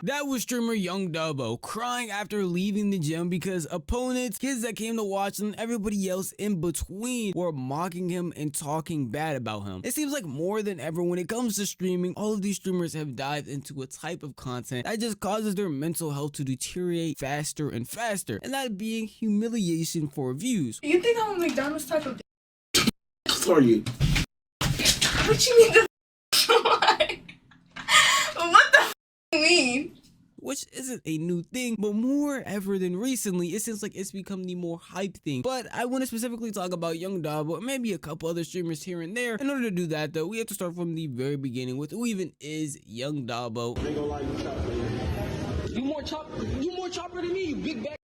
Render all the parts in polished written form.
That was streamer Young Dabo crying after leaving the gym because opponents, kids that came to watch him, everybody else in between were mocking him and talking bad about him. It seems like more than ever when it comes to streaming, all of these streamers have dived into a type of content that just causes their mental health to deteriorate faster and faster, and that being humiliation for views. You think I'm a McDonald's type of Are you? What you mean the what the mean? Which isn't a new thing, but more ever than recently, it seems like it's become the more hype thing. But I want to specifically talk about Young Dabo and maybe a couple other streamers here and there. In order to do that though, we have to start from the very beginning with who even is Young Dabo. You more chopper than me, you big bag.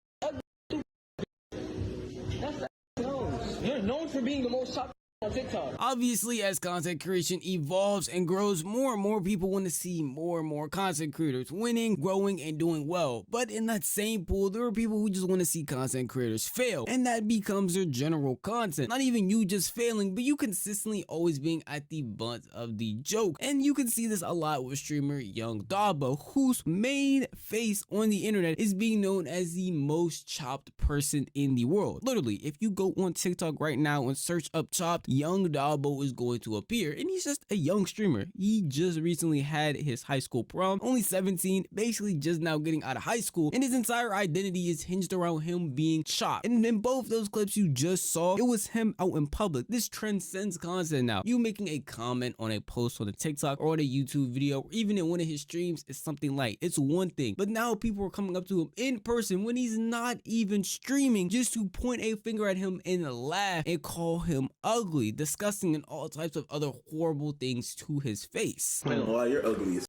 That's nose. You're known for being the most chopper on TikTok. Obviously, as content creation evolves and grows, more and more people want to see more and more content creators winning, growing, and doing well. But in that same pool, there are people who just want to see content creators fail, and that becomes their general content. Not even you just failing, but you consistently always being at the butt of the joke. And you can see this a lot with streamer Young Dabo, whose main face on the internet is being known as the most chopped person in the world. Literally, if you go on TikTok right now and search up chopped, Young Dabo is going to appear, and he's just a young streamer. He just recently had his high school prom, only 17, basically just now getting out of high school, and his entire identity is hinged around him being chopped. And in both those clips you just saw, it was him out in public. This transcends content now. You making a comment on a post on a TikTok or on a YouTube video, or even in one of his streams is something light. It's one thing, but now people are coming up to him in person when he's not even streaming just to point a finger at him and laugh and call him ugly, disgusting, and all types of other horrible things to his face. Well, you're ugly as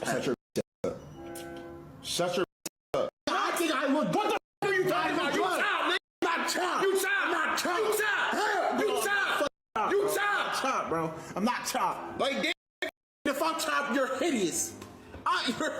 Shut your up. Shut your up. I think I look. What the are you talking about? You chop, man. Not chop. You chop. Not chop. You chop. You chop. You chop. Chop, bro. I'm not chop. Like, damn, if I'm chop, you're hideous. You're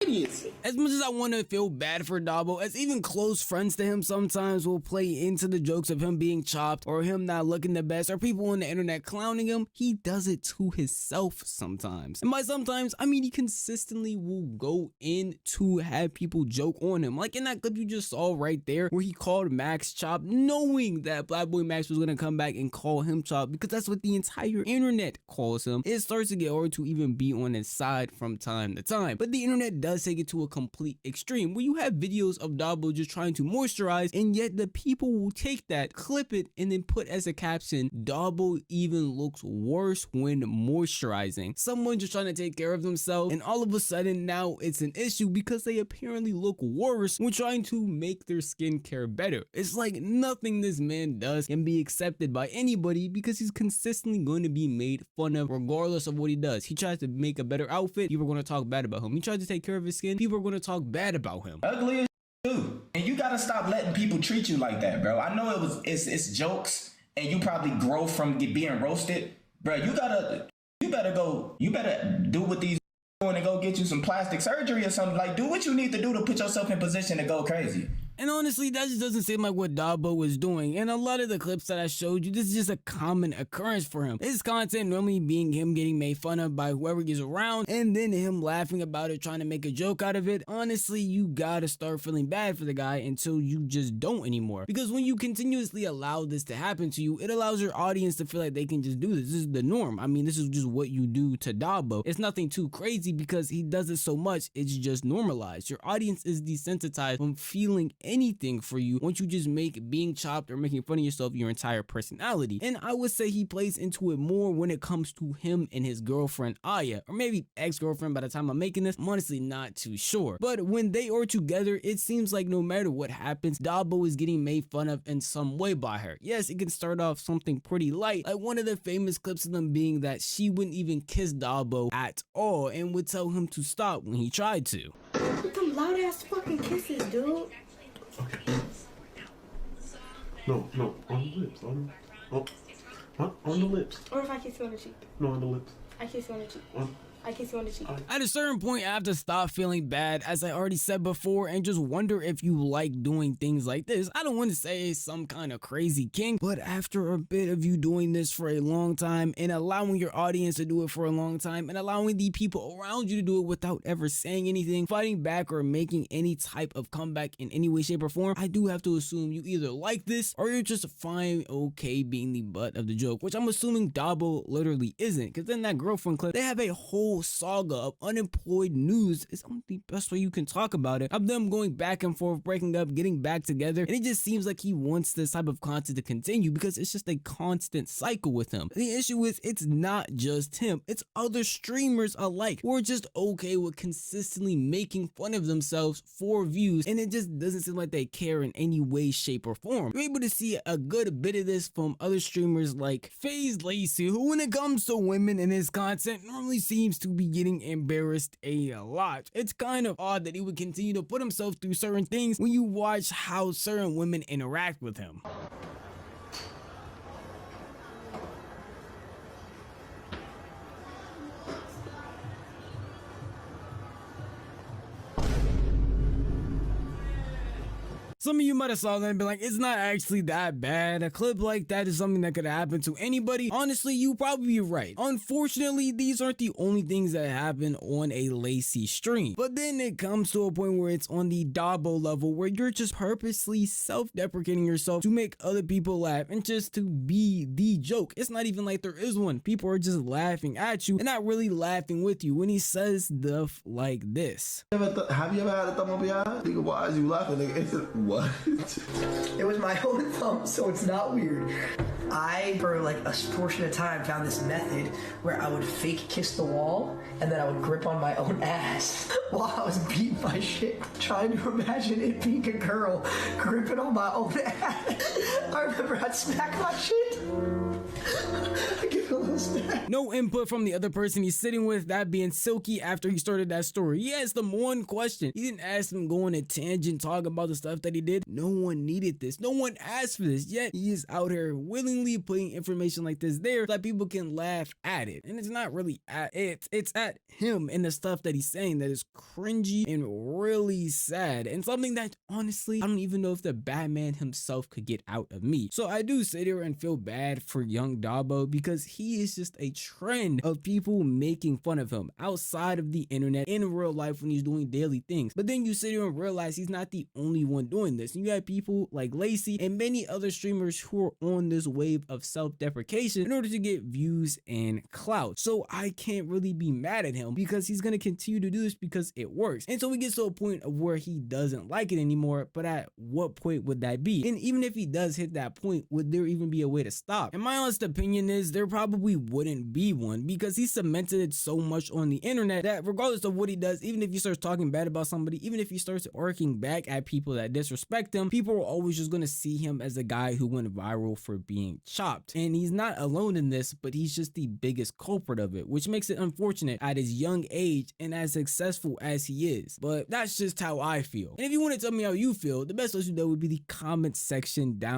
hideous. As much as I want to feel bad for Dabo, as even close friends to him sometimes will play into the jokes of him being chopped or him not looking the best or people on the internet clowning him, he does it to himself sometimes. And by sometimes, I mean he consistently will go in to have people joke on him. Like in that clip you just saw right there where he called Max chop, knowing that Black Boy Max was going to come back and call him chop because that's what the entire internet calls him. It starts to get hard to even be on his side from time to time. But the internet does take it to a complete extreme where you have videos of Dabo just trying to moisturize, and yet the people will take that, clip it, and then put as a caption, Dabo even looks worse when moisturizing. Someone just trying to take care of themselves, and all of a sudden now it's an issue because they apparently look worse when trying to make their skincare better. It's like nothing this man does can be accepted by anybody because he's consistently going to be made fun of regardless of what he does. He tries to make a better outfit, people are going to talk bad about him. He tries to take care of his skin, people are going to talk bad about him. Ugly as too. And you gotta stop letting people treat you like that, bro. I know it's jokes and you probably grow from being roasted. Bro, you better do what these doing and go get you some plastic surgery or something. Like, do what you need to do to put yourself in position to go crazy. And honestly, that just doesn't seem like what Dabo was doing. And a lot of the clips that I showed you, this is just a common occurrence for him. His content normally being him getting made fun of by whoever he's around, and then him laughing about it, trying to make a joke out of it. Honestly, you gotta start feeling bad for the guy until you just don't anymore. Because when you continuously allow this to happen to you, it allows your audience to feel like they can just do this. This is the norm. I mean, this is just what you do to Dabo. It's nothing too crazy because he does it so much, it's just normalized. Your audience is desensitized from feeling anything for you once you just make being chopped or making fun of yourself your entire personality. And I would say he plays into it more when it comes to him and his girlfriend Aya, or maybe ex-girlfriend by the time I'm making this. I'm honestly not too sure. But when they are together, it seems like no matter what happens, Dabo is getting made fun of in some way by her. Yes, it can start off something pretty light, like one of the famous clips of them being that she wouldn't even kiss Dabo at all and would tell him to stop when he tried to. With them loud ass fucking kisses, dude. Okay. No, on the lips. On the lips. Or if I kiss you on the cheek. No, on the lips. I kiss you on the cheek. I kiss you on the cheek. At a certain point, I have to stop feeling bad, as I already said before, and just wonder if you like doing things like this. I don't want to say some kind of crazy king, but after a bit of you doing this for a long time and allowing your audience to do it for a long time and allowing the people around you to do it without ever saying anything, fighting back, or making any type of comeback in any way, shape, or form, I do have to assume you either like this or you're just fine okay being the butt of the joke, which I'm assuming Dabo literally isn't, because in that girlfriend clip, they have a whole saga of unemployed news. It's only the best way you can talk about it, of them going back and forth, breaking up, getting back together, and it just seems like he wants this type of content to continue because it's just a constant cycle with him. The issue is it's not just him, it's other streamers alike who are just okay with consistently making fun of themselves for views, and it just doesn't seem like they care in any way, shape, or form. You're able to see a good bit of this from other streamers like FaZe Lacey, who when it comes to women in his content normally seems to be getting embarrassed a lot. It's kind of odd that he would continue to put himself through certain things when you watch how certain women interact with him. Some of you might have saw that and been like, it's not actually that bad. A clip like that is something that could happen to anybody. Honestly, you probably be right. Unfortunately, these aren't the only things that happen on a Lacey stream. But then it comes to a point where it's on the Dabo level, where you're just purposely self-deprecating yourself to make other people laugh and just to be the joke. It's not even like there is one. People are just laughing at you and not really laughing with you when he says stuff like this. Have you ever had a thumb up your eye? Nigga, why is you laughing? Nigga, it's what? It was my own thumb, so it's not weird. I, for like a portion of time, found this method where I would fake kiss the wall and then I would grip on my own ass while I was beating my shit, trying to imagine it being a girl gripping on my own ass. I remember I'd smack my shit. I give it a little smack. No input from the other person he's sitting with, that being Silky, after he started that story. He asked him one question. He didn't ask him go on a tangent, talk about the stuff that he did. No one needed this. No one asked for this, yet he is out here willingly putting information like this there so that people can laugh at it. And it's not really at it, it's at him and the stuff that he's saying that is cringy and really sad, and something that honestly I don't even know if the Batman himself could get out of me. So I do sit here and feel bad for young Dabo, because he is just a trend of people making fun of him outside of the internet, in real life, when he's doing daily things. But then you sit here and realize he's not the only one doing this. And you have people like Lacey and many other streamers who are on this wave of self-deprecation in order to get views and clout. So I can't really be mad at him, because he's going to continue to do this because it works. And so we get to a point of where he doesn't like it anymore, but at what point would that be? And even if he does hit that point, would there even be a way to stop? And my honest opinion is there probably wouldn't be one, because he cemented it so much on the internet that regardless of what he does, even if he starts talking bad about somebody, even if he starts arcing back at people that disrespect him, people are always just going to see him as a guy who went viral for being chopped. And he's not alone in this, but he's just the biggest culprit of it, which makes it unfortunate at his young age and as successful as he is. But that's just how I feel. And if you want to tell me how you feel, the best place to know would be the comment section down